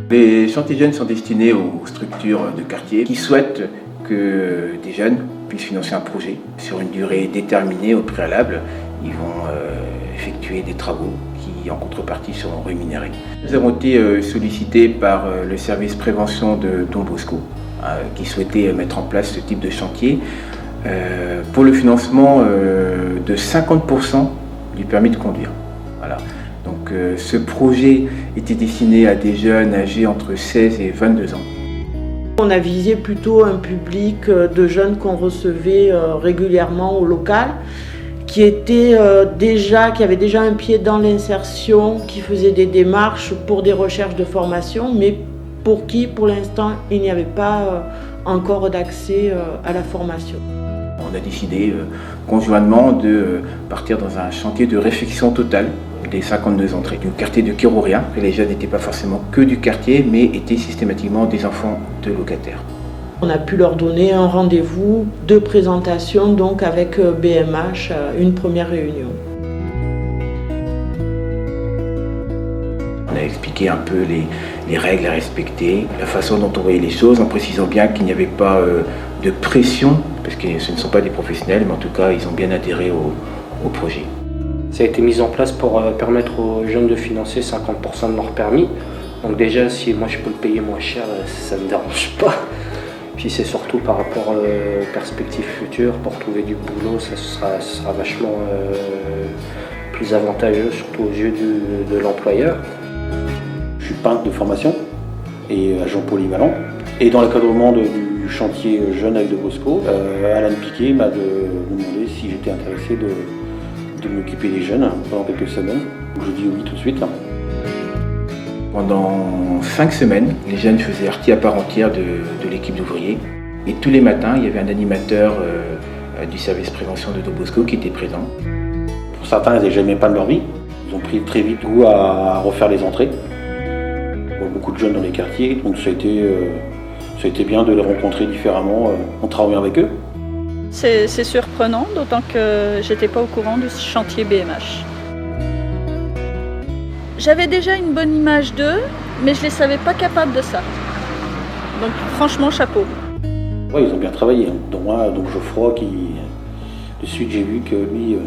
Les chantiers jeunes sont destinés aux structures de quartier qui souhaitent que des jeunes puissent financer un projet sur une durée déterminée au préalable. Ils vont effectuer des travaux qui, en contrepartie, seront rémunérés. Nous avons été sollicités par le service prévention de Don Bosco qui souhaitait mettre en place ce type de chantier pour le financement de 50% du permis de conduire. Voilà. Donc ce projet était destiné à des jeunes âgés entre 16 et 22 ans. On a visé plutôt un public de jeunes qu'on recevait régulièrement au local, qui avaient déjà un pied dans l'insertion, qui faisaient des démarches pour des recherches de formation, mais pour qui, pour l'instant, il n'y avait pas encore d'accès à la formation. On a décidé conjointement de partir dans un chantier de réflexion totale des 52 entrées du quartier de Kérouria. Les jeunes n'étaient pas forcément que du quartier, mais étaient systématiquement des enfants de locataires. On a pu leur donner un rendez-vous de présentation donc avec BMH, une première réunion. On a expliqué un peu les règles à respecter, la façon dont on voyait les choses, en précisant bien qu'il n'y avait pas de pression, parce que ce ne sont pas des professionnels, mais en tout cas, ils ont bien adhéré au projet. Ça a été mis en place pour permettre aux jeunes de financer 50% de leur permis. Donc déjà, si moi je peux le payer moins cher, ça ne me dérange pas. Puis c'est surtout par rapport aux perspectives futures, pour trouver du boulot, ça sera vachement plus avantageux, surtout aux yeux de l'employeur. Je suis peintre de formation et agent polyvalent. Et dans l'encadrement du chantier jeune avec de Bosco, Alain Piquet m'a demandé si j'étais intéressé de m'occuper des jeunes pendant quelques semaines. Je dis oui tout de suite. Pendant 5 semaines, les jeunes faisaient partie à part entière de l'équipe d'ouvriers. Et tous les matins, il y avait un animateur du service prévention de Don Bosco qui était présent. Pour certains, ils n'avaient jamais peint de leur vie. Ils ont pris très vite goût à refaire les entrées. Il y a beaucoup de jeunes dans les quartiers, donc ça a été bien de les rencontrer différemment en travaillant avec eux. C'est surprenant, d'autant que j'étais pas au courant du chantier BMH. J'avais déjà une bonne image d'eux, mais je les savais pas capables de ça. Donc franchement, chapeau. Ouais, ils ont bien travaillé. Donc moi, Geoffroy, de suite j'ai vu que lui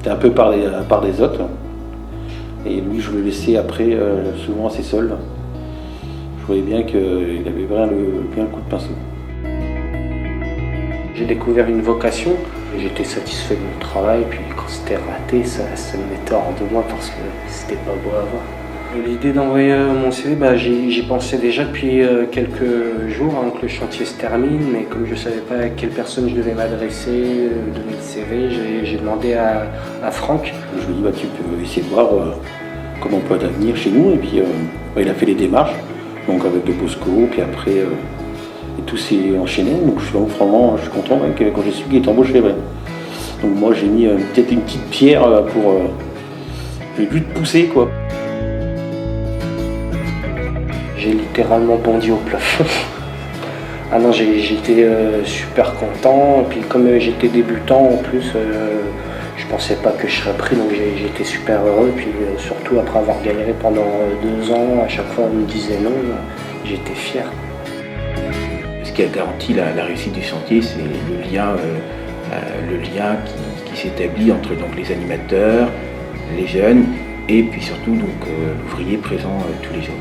était un peu par des autres. Et lui, je le laissais après souvent assez seul. Je voyais bien qu'il avait bien le coup de pinceau. J'ai découvert une vocation, j'étais satisfait de mon travail, puis quand c'était raté, ça me mettait hors de moi parce que c'était pas beau à voir. L'idée d'envoyer mon CV, j'y pensais déjà depuis quelques jours avant que le chantier se termine, mais comme je savais pas à quelle personne je devais m'adresser, donner le CV, j'ai demandé à Franck. Je lui ai dit, tu peux essayer de voir comment on peut venir chez nous, et puis il a fait les démarches, donc avec de Bosco, puis après... Et tout s'est enchaîné, donc franchement, je suis content quand j'ai su qu'il était embauché. Ouais. Donc moi j'ai mis peut-être une petite pierre pour... j'ai vu te pousser quoi. J'ai littéralement bondi au plafond. Ah non, j'étais super content, et puis comme j'étais débutant en plus, je pensais pas que je serais pris, donc j'étais super heureux, puis surtout après avoir galéré pendant 2 ans, à chaque fois on me disait non, j'étais fier. Ce qui a garanti la réussite du chantier, c'est le lien qui s'établit entre donc, les animateurs, les jeunes et puis surtout l'ouvrier présent tous les jours.